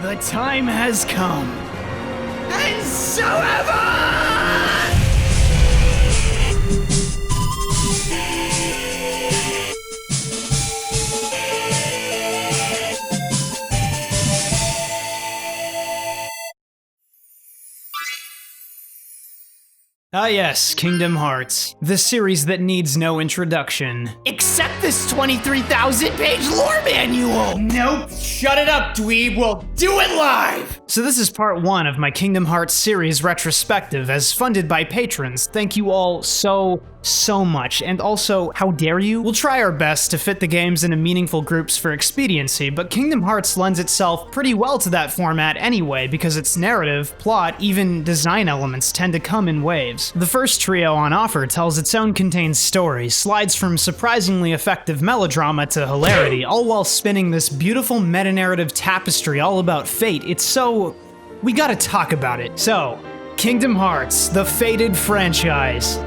The time has come. And so have I! Ah yes, Kingdom Hearts. The series that needs no introduction. Except this 23,000-page lore manual! Nope, shut it up, dweeb, we'll do it live! So this is part 1 of my Kingdom Hearts series retrospective as funded by patrons. Thank you all so much, and also, how dare you? We'll try our best to fit the games into meaningful groups for expediency, but Kingdom Hearts lends itself pretty well to that format anyway, because its narrative, plot, even design elements tend to come in waves. The first trio on offer tells its own contained story, slides from surprisingly effective melodrama to hilarity, all while spinning this beautiful meta-narrative tapestry all about fate. It's so... we gotta talk about it. So, Kingdom Hearts, the fated franchise.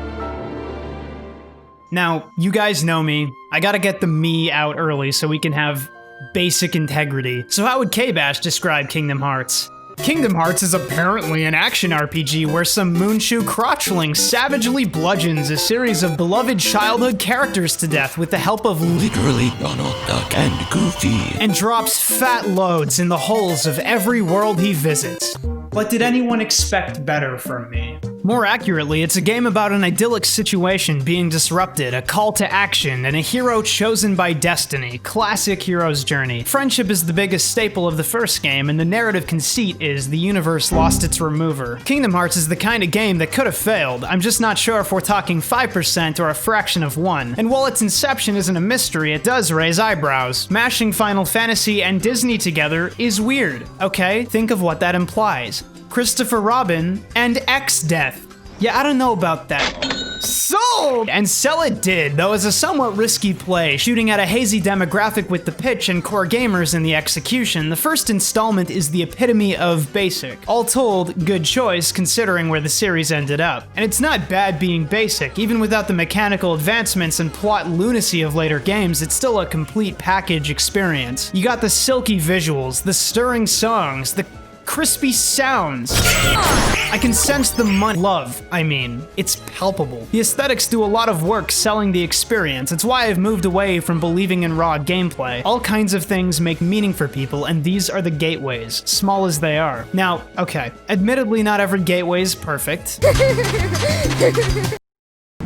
Now, you guys know me. I gotta get the me out early so we can have basic integrity. So how would KBash describe Kingdom Hearts? Kingdom Hearts is apparently an action RPG where some Moonshoe crotchling savagely bludgeons a series of beloved childhood characters to death with the help of literally Donald Duck and Goofy, and drops fat loads in the holes of every world he visits. But did anyone expect better from me? More accurately, it's a game about an idyllic situation being disrupted, a call to action, and a hero chosen by destiny. Classic hero's journey. Friendship is the biggest staple of the first game, and the narrative conceit is the universe lost its remover. Kingdom Hearts is the kind of game that could have failed. I'm just not sure if we're talking 5% or a fraction of 1. And while its inception isn't a mystery, it does raise eyebrows. Mashing Final Fantasy and Disney together is weird, okay? Think of what that implies. Christopher Robin and X-Death. Yeah, I don't know about that. Sold! And sell it did, though as a somewhat risky play, shooting at a hazy demographic with the pitch and core gamers in the execution. The first installment is the epitome of basic. All told, good choice considering where the series ended up. And it's not bad being basic, even without the mechanical advancements and plot lunacy of later games, it's still a complete package experience. You got the silky visuals, the stirring songs, the crispy sounds. I can sense the love, it's palpable. The aesthetics do a lot of work selling the experience. It's why I've moved away from believing in raw gameplay. All kinds of things make meaning for people, and these are the gateways, small as they are. Now, okay, admittedly not every gateway is perfect.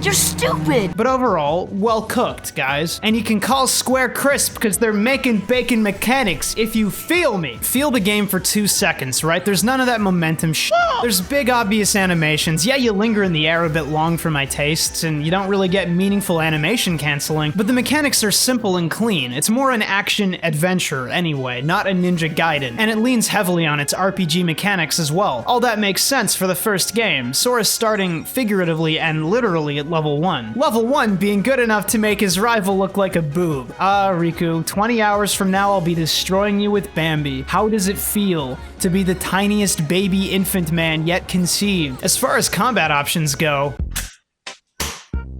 You're stupid! But overall, well cooked, guys. And you can call Square crisp because they're making bacon mechanics, if you feel me. Feel the game for 2 seconds, right? There's none of that momentum shit. There's big obvious animations. Yeah, you linger in the air a bit long for my tastes, and you don't really get meaningful animation canceling, but the mechanics are simple and clean. It's more an action adventure anyway, not a Ninja Gaiden, and it leans heavily on its RPG mechanics as well. All that makes sense for the first game, Sora starting figuratively and literally at level 1. Level 1 being good enough to make his rival look like a boob. Ah, Riku, 20 hours from now I'll be destroying you with Bambi. How does it feel to be the tiniest baby infant man yet conceived? As far as combat options go,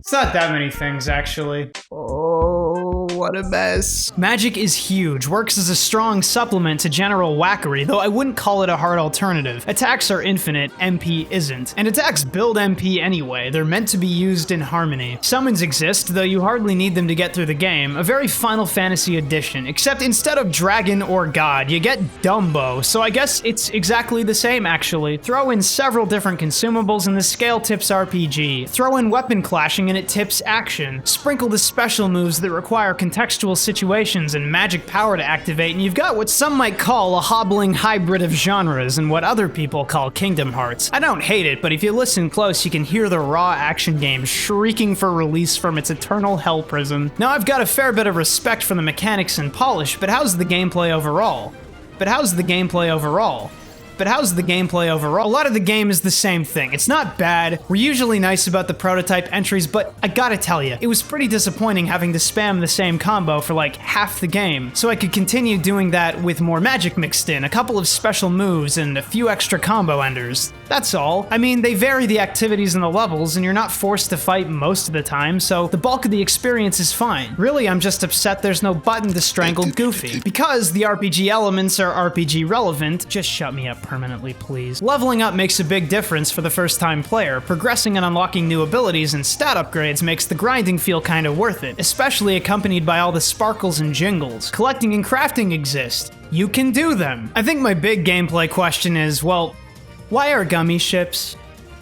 it's not that many things, actually. Oh, what a mess. Magic is huge, works as a strong supplement to general whackery, though I wouldn't call it a hard alternative. Attacks are infinite, MP isn't. And attacks build MP anyway, they're meant to be used in harmony. Summons exist, though you hardly need them to get through the game. A very Final Fantasy addition, except instead of dragon or god, you get Dumbo, so I guess it's exactly the same actually. Throw in several different consumables and the scale tips RPG. Throw in weapon clashing and it tips action. Sprinkle the special moves that require contextual situations and magic power to activate, and you've got what some might call a hobbling hybrid of genres and what other people call Kingdom Hearts. I don't hate it, but if you listen close, you can hear the raw action game shrieking for release from its eternal hell prison. Now, I've got a fair bit of respect for the mechanics and polish, but how's the gameplay overall? but how's the gameplay overall? A lot of the game is the same thing. It's not bad. We're usually nice about the prototype entries, but I gotta tell you, it was pretty disappointing having to spam the same combo for like half the game, so I could continue doing that with more magic mixed in, a couple of special moves, and a few extra combo enders. That's all. I mean, they vary the activities and the levels, and you're not forced to fight most of the time, so the bulk of the experience is fine. Really, I'm just upset there's no button to strangle Goofy. Because the RPG elements are RPG relevant, just shut me up permanently, please. Leveling up makes a big difference for the first-time player. Progressing and unlocking new abilities and stat upgrades makes the grinding feel kinda worth it, especially accompanied by all the sparkles and jingles. Collecting and crafting exist. You can do them. I think my big gameplay question is, well, why are gummy ships?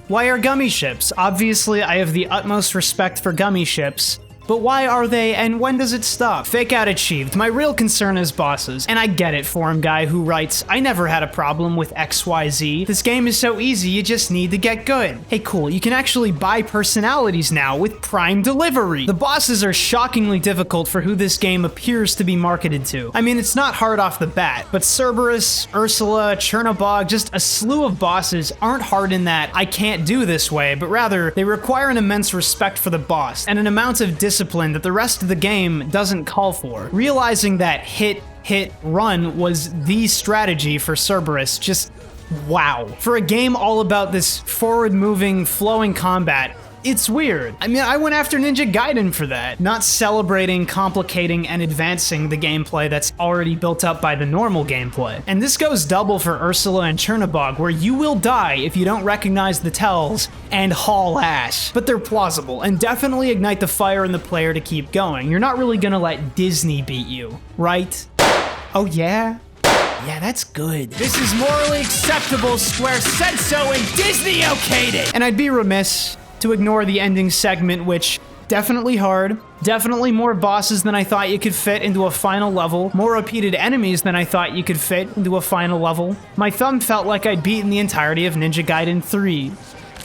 Why are gummy ships? Obviously, I have the utmost respect for gummy ships, but why are they, and when does it stop? Fake out achieved. My real concern is bosses, and I get it, forum guy who writes, I never had a problem with XYZ. This game is so easy, you just need to get good. Hey cool, you can actually buy personalities now with Prime Delivery. The bosses are shockingly difficult for who this game appears to be marketed to. I mean, it's not hard off the bat, but Cerberus, Ursula, Chernobog, just a slew of bosses aren't hard in that I can't do this way, but rather, they require an immense respect for the boss, and an amount of discipline that the rest of the game doesn't call for. Realizing that hit, run was the strategy for Cerberus, just wow. For a game all about this forward-moving, flowing combat, it's weird. I mean, I went after Ninja Gaiden for that, not celebrating, complicating, and advancing the gameplay that's already built up by the normal gameplay. And this goes double for Ursula and Chernobog, where you will die if you don't recognize the tells and haul ass. But they're plausible, and definitely ignite the fire in the player to keep going. You're not really gonna let Disney beat you, right? Oh yeah? Yeah, that's good. This is morally acceptable, Square said so, and Disney okayed it! And I'd be remiss to ignore the ending segment, which definitely hard, definitely more bosses than I thought you could fit into a final level, more repeated enemies than I thought you could fit into a final level. My thumb felt like I'd beaten the entirety of Ninja Gaiden 3.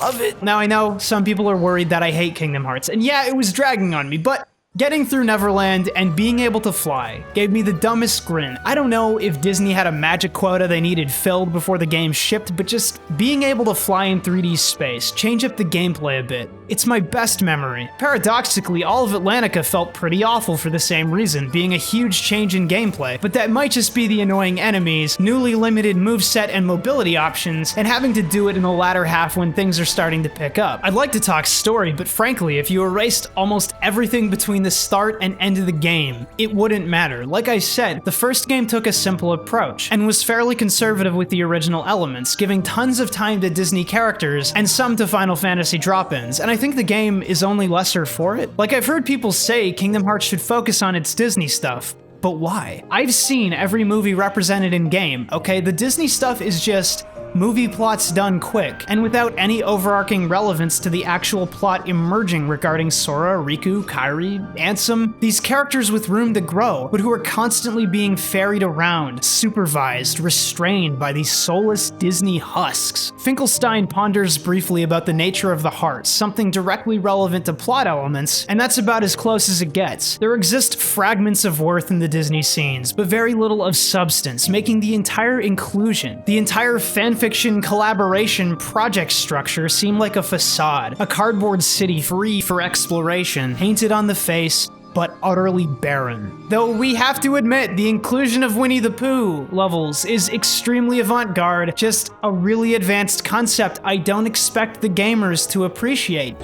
Love it. Now I know some people are worried that I hate Kingdom Hearts, and yeah, it was dragging on me, but getting through Neverland and being able to fly gave me the dumbest grin. I don't know if Disney had a magic quota they needed filled before the game shipped, but just being able to fly in 3D space, change up the gameplay a bit. It's my best memory. Paradoxically, all of Atlantica felt pretty awful for the same reason, being a huge change in gameplay, but that might just be the annoying enemies, newly limited moveset and mobility options, and having to do it in the latter half when things are starting to pick up. I'd like to talk story, but frankly, if you erased almost everything between the start and end of the game, it wouldn't matter. Like I said, the first game took a simple approach, and was fairly conservative with the original elements, giving tons of time to Disney characters, and some to Final Fantasy drop-ins, and I think the game is only lesser for it. Like I've heard people say Kingdom Hearts should focus on its Disney stuff, but why? I've seen every movie represented in game, okay? The Disney stuff is just movie plots done quick, and without any overarching relevance to the actual plot emerging regarding Sora, Riku, Kairi, Ansem, these characters with room to grow, but who are constantly being ferried around, supervised, restrained by these soulless Disney husks. Finkelstein ponders briefly about the nature of the heart, something directly relevant to plot elements, and that's about as close as it gets. There exist fragments of worth in the Disney scenes, but very little of substance, making the entire inclusion, the entire fanfiction collaboration project structure seem like a facade, a cardboard city free for exploration, painted on the face, but utterly barren. Though we have to admit, the inclusion of Winnie the Pooh levels is extremely avant-garde, just a really advanced concept I don't expect the gamers to appreciate.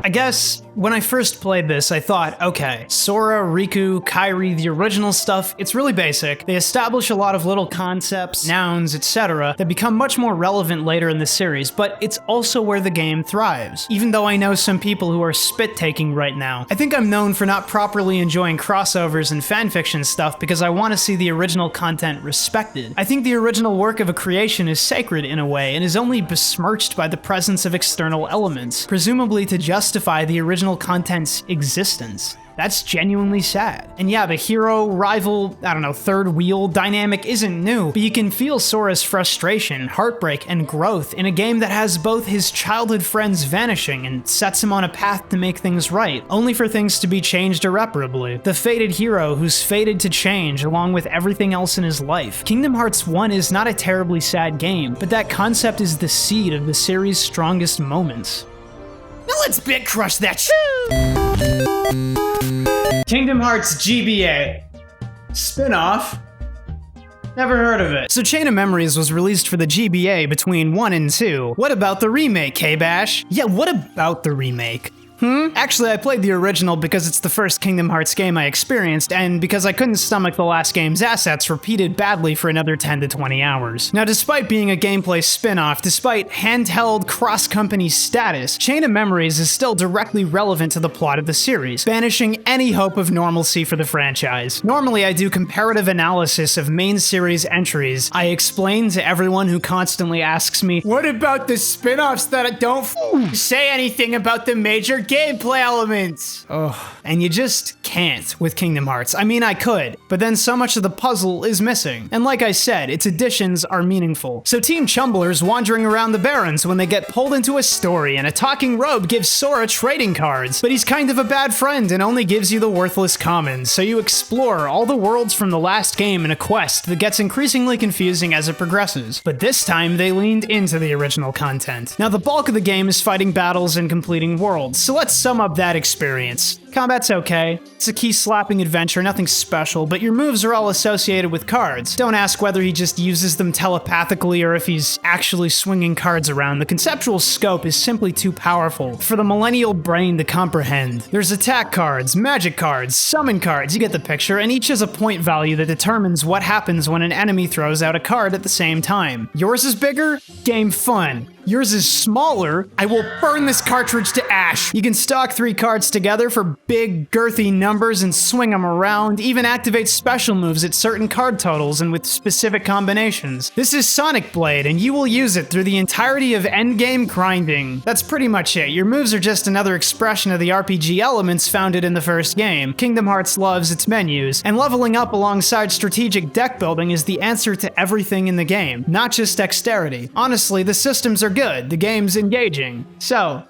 I guess when I first played this, I thought, okay, Sora, Riku, Kairi, the original stuff, it's really basic. They establish a lot of little concepts, nouns, etc. that become much more relevant later in the series, but it's also where the game thrives. Even though I know some people who are spit-taking right now. I think I'm known for not properly enjoying crossovers and fanfiction stuff because I want to see the original content respected. I think the original work of a creation is sacred in a way, and is only besmirched by the presence of external elements, presumably to justify the original content's existence. That's genuinely sad. And yeah, the hero, rival, I don't know, third wheel dynamic isn't new, but you can feel Sora's frustration, heartbreak, and growth in a game that has both his childhood friends vanishing and sets him on a path to make things right, only for things to be changed irreparably. The fated hero who's fated to change along with everything else in his life. Kingdom Hearts 1 is not a terribly sad game, but that concept is the seed of the series' strongest moments. Now let's bit crush that Kingdom Hearts GBA. Spin-off? Never heard of it. So Chain of Memories was released for the GBA between 1 and 2. What about the remake, KBash? Yeah, what about the remake? Actually, I played the original because it's the first Kingdom Hearts game I experienced, and because I couldn't stomach the last game's assets repeated badly for another 10 to 20 hours. Now, despite being a gameplay spin-off, despite handheld cross-company status, Chain of Memories is still directly relevant to the plot of the series, banishing any hope of normalcy for the franchise. Normally, I do comparative analysis of main series entries. I explain to everyone who constantly asks me, what about the spin-offs that don't say anything about the major gameplay elements? And you just can't with Kingdom Hearts. I mean, I could, but then so much of the puzzle is missing. And like I said, its additions are meaningful. So Team Chumbler's wandering around the Barrens when they get pulled into a story, and a talking robe gives Sora trading cards, but he's kind of a bad friend and only gives you the worthless commons, so you explore all the worlds from the last game in a quest that gets increasingly confusing as it progresses. But this time, they leaned into the original content. Now, the bulk of the game is fighting battles and completing worlds, so let's sum up that experience. Combat's okay. It's a key-slapping adventure, nothing special, but your moves are all associated with cards. Don't ask whether he just uses them telepathically or if he's actually swinging cards around. The conceptual scope is simply too powerful for the millennial brain to comprehend. There's attack cards, magic cards, summon cards, you get the picture, and each has a point value that determines what happens when an enemy throws out a card at the same time. Yours is bigger? Game fun. Yours is smaller? I will burn this cartridge to ash. You can stock 3 cards together for big, girthy numbers and swing them around, even activate special moves at certain card totals and with specific combinations. This is Sonic Blade, and you will use it through the entirety of endgame grinding. That's pretty much it. Your moves are just another expression of the RPG elements founded in the first game. Kingdom Hearts loves its menus, and leveling up alongside strategic deck building is the answer to everything in the game, not just dexterity. Honestly, the systems are good, the game's engaging. So,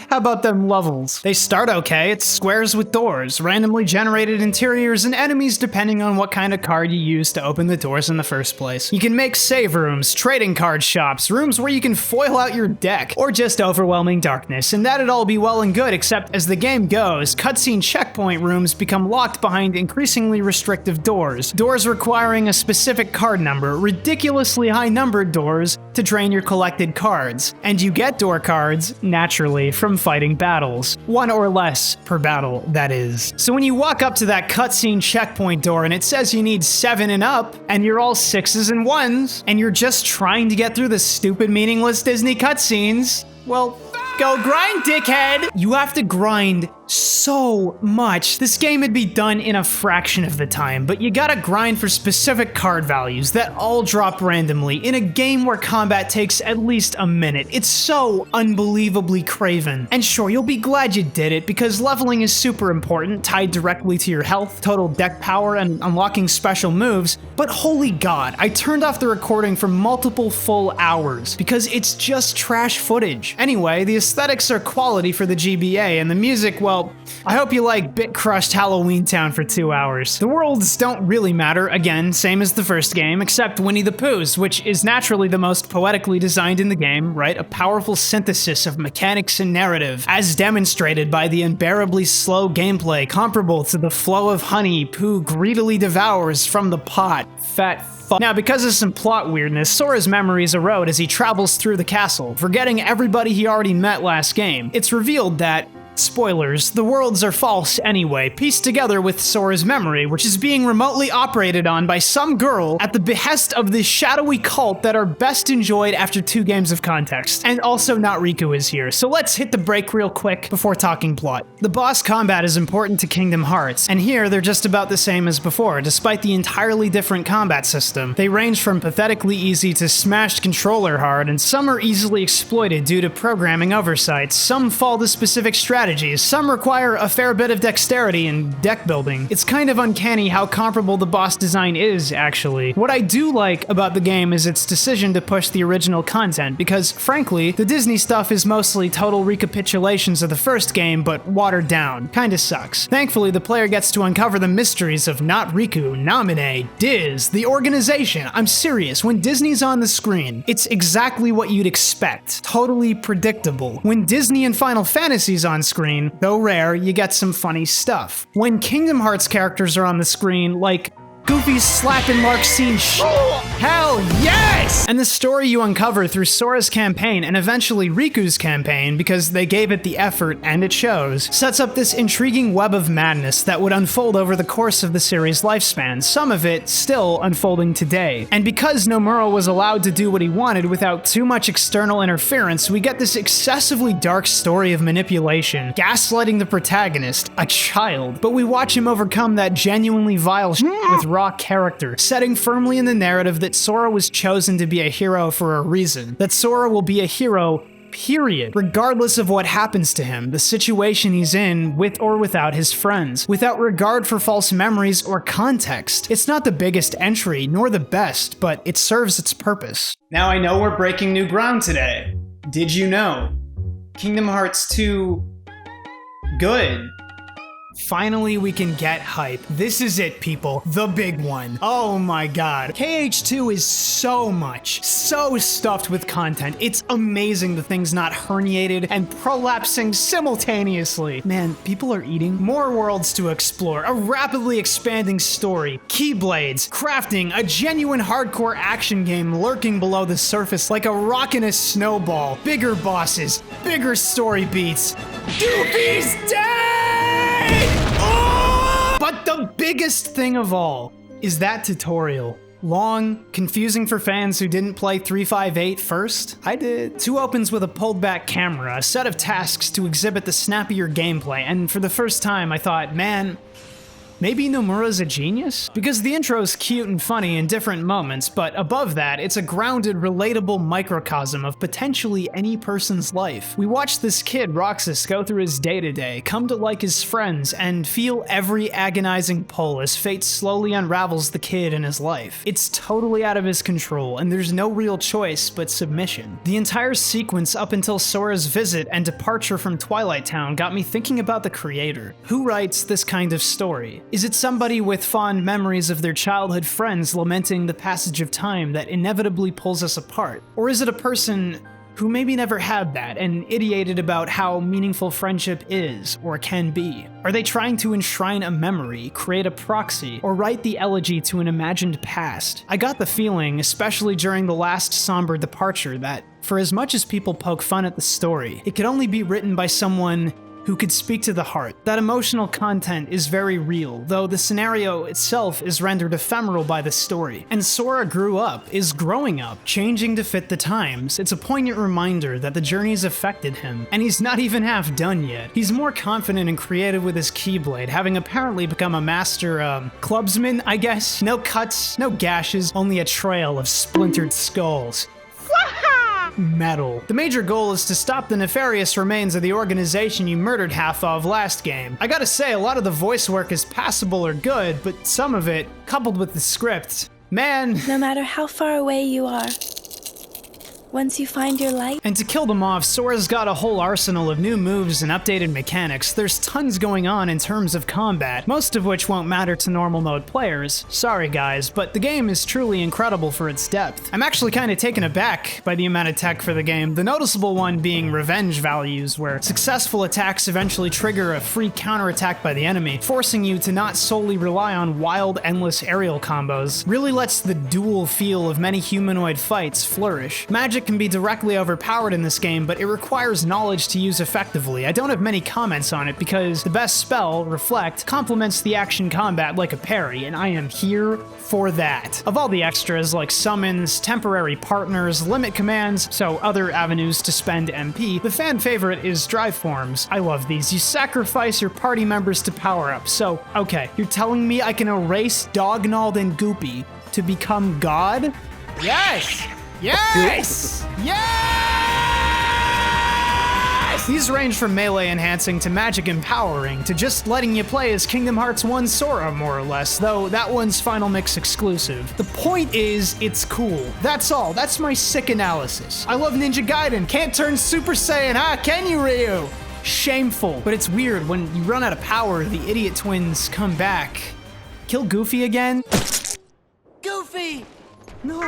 how about them levels? They start okay, it's squares with doors, randomly generated interiors, and enemies depending on what kind of card you use to open the doors in the first place. You can make save rooms, trading card shops, rooms where you can foil out your deck, or just overwhelming darkness, and that'd all be well and good, except as the game goes, cutscene checkpoint rooms become locked behind increasingly restrictive doors. Doors requiring a specific card number, ridiculously high numbered doors to drain your collected cards. And you get door cards, naturally, from fighting battles. 1 or less per battle, that is. So when you walk up to that cutscene checkpoint door and it says you need 7 and up, and you're all 6s and 1s, and you're just trying to get through the stupid meaningless Disney cutscenes, well, go grind, dickhead! You have to grind so much. This game would be done in a fraction of the time, but you gotta grind for specific card values that all drop randomly in a game where combat takes at least a minute. It's so unbelievably craven. And sure, you'll be glad you did it because leveling is super important, tied directly to your health, total deck power, and unlocking special moves, but holy god, I turned off the recording for multiple full hours because it's just trash footage. Anyway, the aesthetics are quality for the GBA, and the music, well, I hope you like bit-crushed Halloween Town for 2 hours. The worlds don't really matter, again, same as the first game, except Winnie the Pooh's, which is naturally the most poetically designed in the game, right? A powerful synthesis of mechanics and narrative, as demonstrated by the unbearably slow gameplay comparable to the flow of honey Pooh greedily devours from the pot. Fat fuck. Now, because of some plot weirdness, Sora's memories erode as he travels through the castle, forgetting everybody he already met last game. It's revealed that, spoilers, the worlds are false anyway, pieced together with Sora's memory, which is being remotely operated on by some girl at the behest of this shadowy cult that are best enjoyed after 2 games of context. And also not Riku is here, so let's hit the break real quick before talking plot. The boss combat is important to Kingdom Hearts, and here they're just about the same as before, despite the entirely different combat system. They range from pathetically easy to smashed controller hard, and some are easily exploited due to programming oversights. Some fall to specific strategies strategies. Some require a fair bit of dexterity and deck building. It's kind of uncanny how comparable the boss design is, actually. What I do like about the game is its decision to push the original content, because frankly, the Disney stuff is mostly total recapitulations of the first game, but watered down. Kinda sucks. Thankfully, the player gets to uncover the mysteries of Not Riku, Namine, Diz, the organization. I'm serious, when Disney's on the screen, it's exactly what you'd expect. Totally predictable. When Disney and Final Fantasy's on screen, though rare, you get some funny stuff. When Kingdom Hearts characters are on the screen, like Goofy's slapping Lark's scene hell yes! And the story you uncover through Sora's campaign and eventually Riku's campaign, because they gave it the effort and it shows, sets up this intriguing web of madness that would unfold over the course of the series' lifespan, some of it still unfolding today. And because Nomura was allowed to do what he wanted without too much external interference, we get this excessively dark story of manipulation, gaslighting the protagonist, a child, but we watch him overcome that genuinely vile shit with raw character, setting firmly in the narrative that Sora was chosen to be a hero for a reason, that Sora will be a hero, period, regardless of what happens to him, the situation he's in, with or without his friends, without regard for false memories or context. It's not the biggest entry, nor the best, but it serves its purpose. Now I know we're breaking new ground today. Did you know? Kingdom Hearts 2... good. Finally, we can get hype. This is it, people. The big one. Oh my god. KH2 is so stuffed with content. It's amazing the thing's not herniated and prolapsing simultaneously. Man, people are eating. More worlds to explore, a rapidly expanding story, keyblades, crafting, a genuine hardcore action game lurking below the surface like a rock in a snowball, bigger bosses, bigger story beats. Goofy's dead! Oh! But the biggest thing of all is that tutorial. Long, confusing for fans who didn't play 358 first. I did. 2 opens with a pulled back camera, a set of tasks to exhibit the snappier gameplay, and for the first time I thought, man, maybe Nomura's a genius? Because the intro's cute and funny in different moments, but above that, it's a grounded, relatable microcosm of potentially any person's life. We watch this kid, Roxas, go through his day-to-day, come to like his friends, and feel every agonizing pull as fate slowly unravels the kid in his life. It's totally out of his control, and there's no real choice but submission. The entire sequence up until Sora's visit and departure from Twilight Town got me thinking about the creator. Who writes this kind of story? Is it somebody with fond memories of their childhood friends lamenting the passage of time that inevitably pulls us apart? Or is it a person who maybe never had that and ideated about how meaningful friendship is or can be? Are they trying to enshrine a memory, create a proxy, or write the elegy to an imagined past? I got the feeling, especially during the last somber departure, that for as much as people poke fun at the story, it could only be written by someone who could speak to the heart. That emotional content is very real, though the scenario itself is rendered ephemeral by the story. And Sora grew up, is growing up, changing to fit the times. It's a poignant reminder that the journey's affected him, and he's not even half done yet. He's more confident and creative with his Keyblade, having apparently become a master, clubsman, I guess? No cuts, no gashes, only a trail of splintered skulls. Metal. The major goal is to stop the nefarious remains of the organization you murdered half of last game. I gotta say, a lot of the voice work is passable or good, but some of it, coupled with the script, man. No matter how far away you are, once you find your light. And to kill them off, Sora's got a whole arsenal of new moves and updated mechanics. There's tons going on in terms of combat, most of which won't matter to normal mode players. Sorry guys, but the game is truly incredible for its depth. I'm actually kind of taken aback by the amount of tech for the game, the noticeable one being revenge values, where successful attacks eventually trigger a free counterattack by the enemy, forcing you to not solely rely on wild, endless aerial combos. Really lets the dual feel of many humanoid fights flourish. Magic can be directly overpowered in this game, but it requires knowledge to use effectively. I don't have many comments on it because the best spell, Reflect, complements the action combat like a parry, and I am here for that. Of all the extras like summons, temporary partners, limit commands, so other avenues to spend MP, the fan favorite is drive forms. I love these. You sacrifice your party members to power up. So, okay, you're telling me I can erase Dognald and Goopy to become God? Yes! Yes! Yes! These range from melee enhancing to magic empowering to just letting you play as Kingdom Hearts 1 Sora more or less, though that one's Final Mix exclusive. The point is, it's cool. That's all. That's my sick analysis. I love Ninja Gaiden. Can't turn Super Saiyan, can you, Ryu? Shameful. But it's weird, when you run out of power, the idiot twins come back. Kill Goofy again? Goofy! No!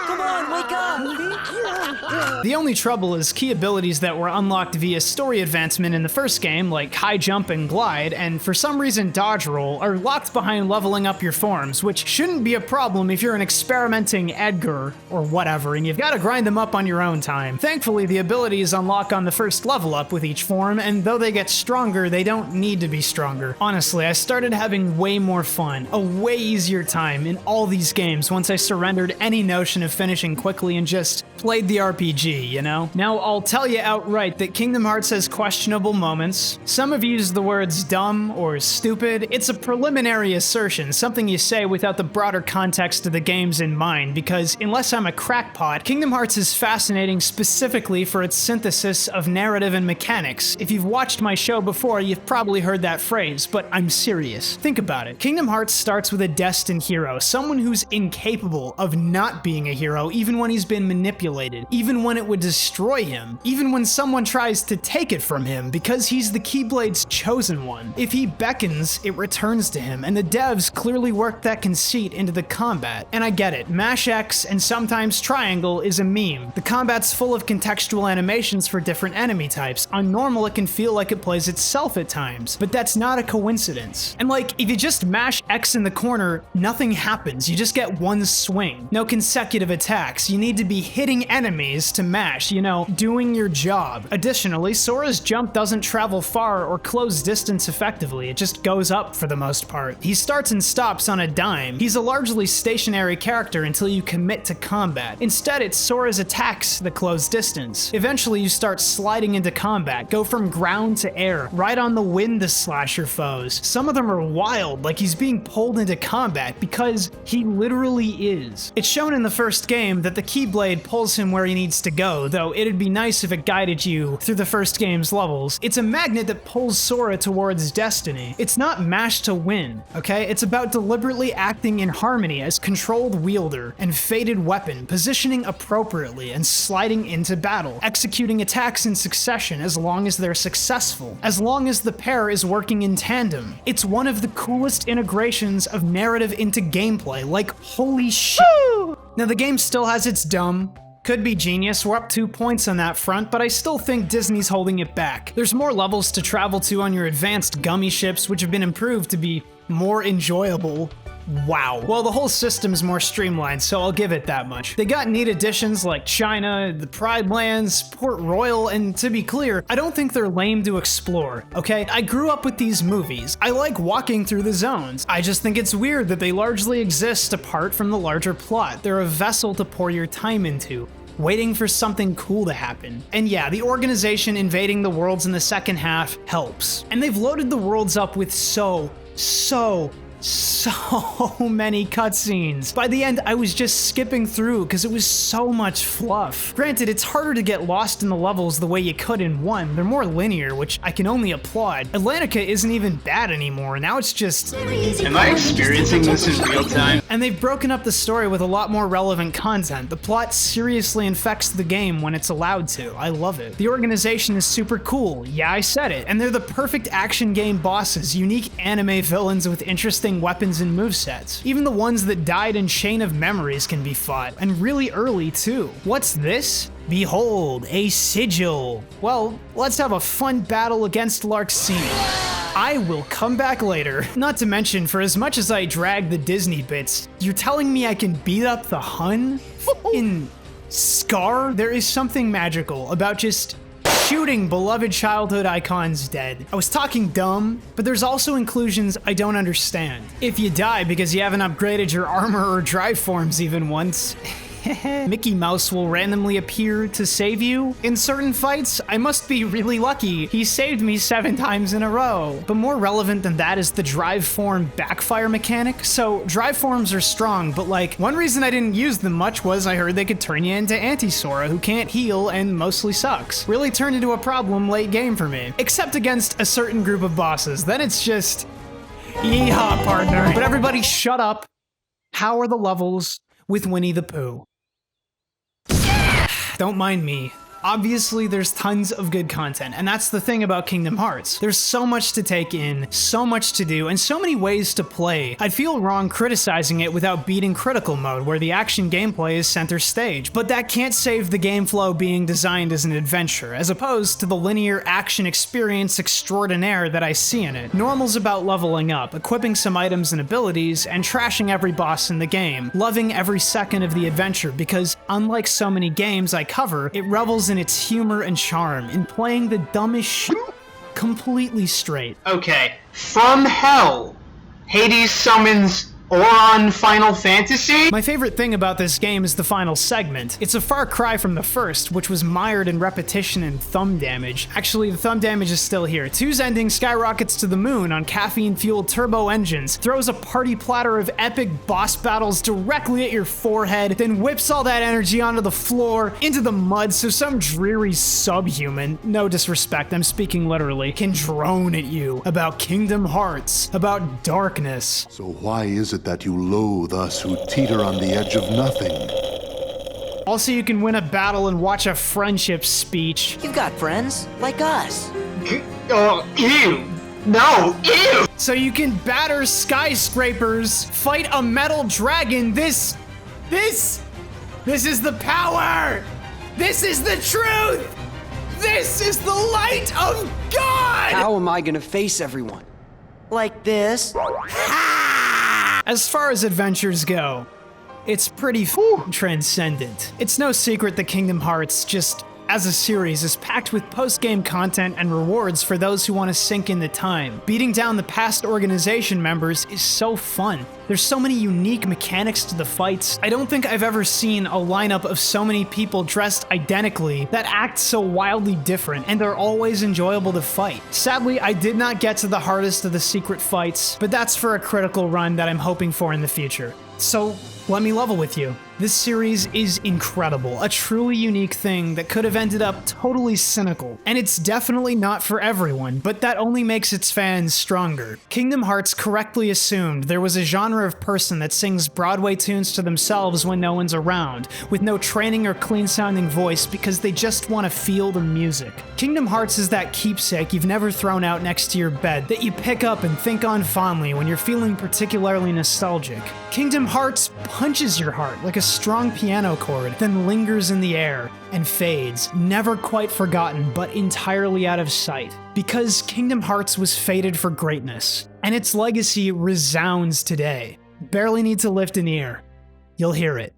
Come on, wake up! The only trouble is key abilities that were unlocked via story advancement in the first game, like high jump and glide, and for some reason dodge roll, are locked behind leveling up your forms, which shouldn't be a problem if you're an experimenting Edgar or whatever, and you've got to grind them up on your own time. Thankfully, the abilities unlock on the first level up with each form, and though they get stronger, they don't need to be stronger. Honestly, I started having way more fun, a way easier time in all these games once I surrendered any notion of finishing quickly and just played the RPG, you know? Now, I'll tell you outright that Kingdom Hearts has questionable moments. Some have used the words dumb or stupid. It's a preliminary assertion, something you say without the broader context of the games in mind, because unless I'm a crackpot, Kingdom Hearts is fascinating specifically for its synthesis of narrative and mechanics. If you've watched my show before, you've probably heard that phrase, but I'm serious. Think about it. Kingdom Hearts starts with a destined hero, someone who's incapable of not being a hero, even when he's been manipulated, even when it would destroy him, even when someone tries to take it from him, because he's the Keyblade's chosen one. If he beckons, it returns to him, and the devs clearly worked that conceit into the combat. And I get it, mash X and sometimes triangle is a meme. The combat's full of contextual animations for different enemy types. On normal, it can feel like it plays itself at times, but that's not a coincidence. And like, if you just mash X in the corner, nothing happens. You just get one swing. No consecutive attacks. You need to be hitting enemies to mash, you know, doing your job. Additionally, Sora's jump doesn't travel far or close distance effectively, it just goes up for the most part. He starts and stops on a dime. He's a largely stationary character until you commit to combat. Instead, it's Sora's attacks that close distance. Eventually, you start sliding into combat, go from ground to air, ride on the wind to slash your foes. Some of them are wild, like he's being pulled into combat, because he literally is. It's shown in the first game that the Keyblade pulls him where he needs to go, though it'd be nice if it guided you through the first game's levels. It's a magnet that pulls Sora towards destiny. It's not mash to win, okay? It's about deliberately acting in harmony as controlled wielder and fated weapon, positioning appropriately and sliding into battle, executing attacks in succession as long as they're successful, as long as the pair is working in tandem. It's one of the coolest integrations of narrative into gameplay, like holy shit. Now the game still has its dumb, could be genius, we're up 2 points on that front, but I still think Disney's holding it back. There's more levels to travel to on your advanced gummy ships, which have been improved to be more enjoyable. Wow. Well, the whole system's more streamlined, so I'll give it that much. They got neat additions like China, the Pride Lands, Port Royal, and to be clear, I don't think they're lame to explore, okay? I grew up with these movies. I like walking through the zones. I just think it's weird that they largely exist apart from the larger plot. They're a vessel to pour your time into, waiting for something cool to happen. And yeah, the organization invading the worlds in the second half helps. And they've loaded the worlds up with so many cutscenes. By the end, I was just skipping through because it was so much fluff. Granted, it's harder to get lost in the levels the way you could in 1. They're more linear, which I can only applaud. Atlantica isn't even bad anymore. Now it's just... Am I experiencing this in real time? And they've broken up the story with a lot more relevant content. The plot seriously infects the game when it's allowed to. I love it. The organization is super cool. Yeah, I said it. And they're the perfect action game bosses, unique anime villains with interesting weapons and movesets. Even the ones that died in Chain of Memories can be fought, and really early too. What's this? Behold, a sigil. Well, let's have a fun battle against Larxene. I will come back later. Not to mention, for as much as I drag the Disney bits, you're telling me I can beat up the Hun? In Scar? There is something magical about just shooting beloved childhood icons dead. I was talking dumb, but there's also inclusions I don't understand. If you die because you haven't upgraded your armor or drive forms even once, Mickey Mouse will randomly appear to save you. In certain fights, I must be really lucky. He saved me 7 times in a row. But more relevant than that is the drive form backfire mechanic. So drive forms are strong, but like one reason I didn't use them much was I heard they could turn you into Anti-Sora, who can't heal and mostly sucks. Really turned into a problem late game for me. Except against a certain group of bosses. Then it's just yeehaw, partner. But everybody shut up. How are the levels with Winnie the Pooh? Don't mind me. Obviously, there's tons of good content, and that's the thing about Kingdom Hearts. There's so much to take in, so much to do, and so many ways to play. I'd feel wrong criticizing it without beating critical mode, where the action gameplay is center stage. But that can't save the game flow being designed as an adventure, as opposed to the linear action experience extraordinaire that I see in it. Normal's about leveling up, equipping some items and abilities, and trashing every boss in the game, loving every second of the adventure, because unlike so many games I cover, it revels in its humor and charm, in playing the dumbest shit completely straight. Okay, from hell, Hades summons Oron Final Fantasy? My favorite thing about this game is the final segment. It's a far cry from the first, which was mired in repetition and thumb damage. Actually, the thumb damage is still here. 2's ending skyrockets to the moon on caffeine-fueled turbo engines, throws a party platter of epic boss battles directly at your forehead, then whips all that energy onto the floor, into the mud, so some dreary subhuman, no disrespect, I'm speaking literally, can drone at you about Kingdom Hearts, about darkness. So why is it that you loathe us who teeter on the edge of nothing? Also, you can win a battle and watch a friendship speech. You've got friends, like us. Oh, ew. No, ew! So you can batter skyscrapers, fight a metal dragon. This is the power! This is the truth! This is the light of God! How am I gonna face everyone? Like this? As far as adventures go, it's pretty transcendent. It's no secret that Kingdom Hearts, just as a series, is packed with post-game content and rewards for those who want to sink in the time. Beating down the past organization members is so fun. There's so many unique mechanics to the fights. I don't think I've ever seen a lineup of so many people dressed identically that act so wildly different, and they're always enjoyable to fight. Sadly, I did not get to the hardest of the secret fights, but that's for a critical run that I'm hoping for in the future. So, let me level with you. This series is incredible, a truly unique thing that could have ended up totally cynical. And it's definitely not for everyone, but that only makes its fans stronger. Kingdom Hearts correctly assumed there was a genre of person that sings Broadway tunes to themselves when no one's around, with no training or clean-sounding voice because they just want to feel the music. Kingdom Hearts is that keepsake you've never thrown out next to your bed that you pick up and think on fondly when you're feeling particularly nostalgic. Kingdom Hearts punches your heart like a strong piano chord, then lingers in the air and fades, never quite forgotten but entirely out of sight. Because Kingdom Hearts was fated for greatness, and its legacy resounds today. Barely need to lift an ear. You'll hear it.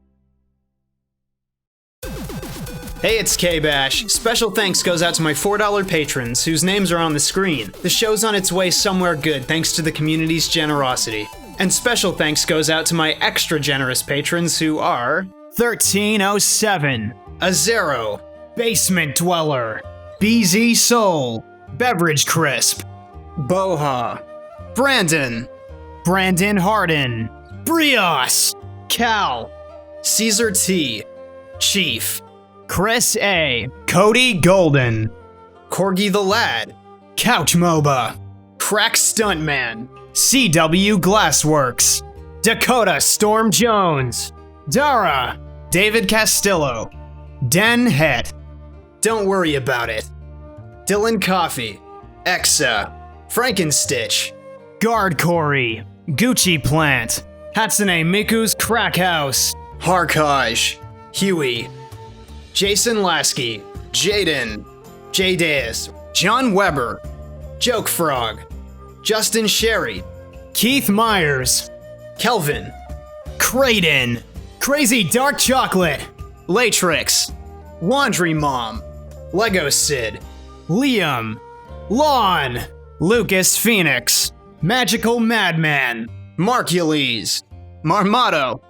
Hey, it's KBash. Special thanks goes out to my $4 patrons, whose names are on the screen. The show's on its way somewhere good thanks to the community's generosity. And special thanks goes out to my extra generous patrons who are 1307, Azero, Basement Dweller, BZ Soul, Beverage Crisp, Boha, Brandon Harden, Brios, Cal, Caesar T, Chief, Chris A, Cody Golden, Corgi the Lad, Couch MOBA, Crack Stuntman, CW Glassworks, Dakota Storm Jones, Dara, David Castillo, Den Het, Don't Worry About It, Dylan Coffee, Exa, Frankenstitch, Guard Corey, Gucci Plant, Hatsune Miku's Crack House, Harkaj, Huey, Jason Lasky, Jaden, Jdaeus, John Weber, Joke Frog, Justin Sherry, Keith Myers, Kelvin, Creighton, Crazy Dark Chocolate, Latrix, Laundry Mom, Lego Sid, Liam, Lon, Lucas Phoenix, Magical Madman, Markules, Marmato,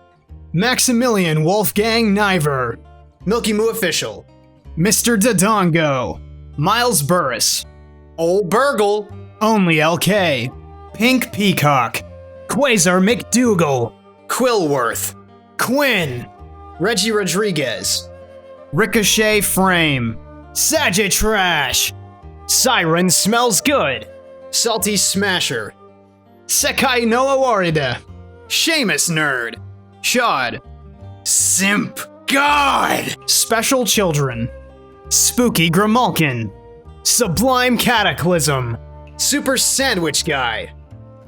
Maximilian Wolfgang Niver. Milky Moo Official. Mr. Dodongo. Miles Burris. Ol Burgle. Only LK. Pink Peacock. Quasar McDougal. Quillworth. Quinn. Reggie Rodriguez. Ricochet Frame. Sagitrash. Siren Smells Good. Salty Smasher. Sekai no Awarida. Seamus Nerd. Shod. Simp God. Special Children. Spooky Grimalkin. Sublime Cataclysm. Super Sandwich Guy.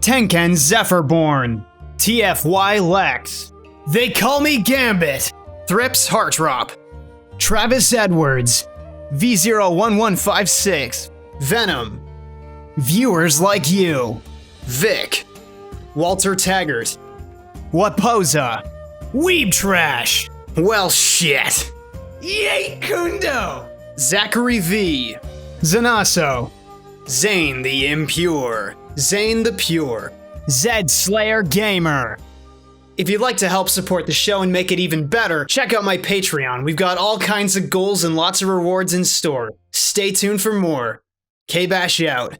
Tenken Zephyrborn. TFY Lex. They Call Me Gambit. Thrips Heartrop. Travis Edwards. V01156. Venom. Viewers Like You. Vic. Walter Taggart. Waposa. Weeb Trash. Well shit. Yay Kundo. Zachary V. Zanaso. Zane the Impure. Zane the Pure. Zed Slayer Gamer. If you'd like to help support the show and make it even better, check out my Patreon. We've got all kinds of goals and lots of rewards in store. Stay tuned for more. KBash out.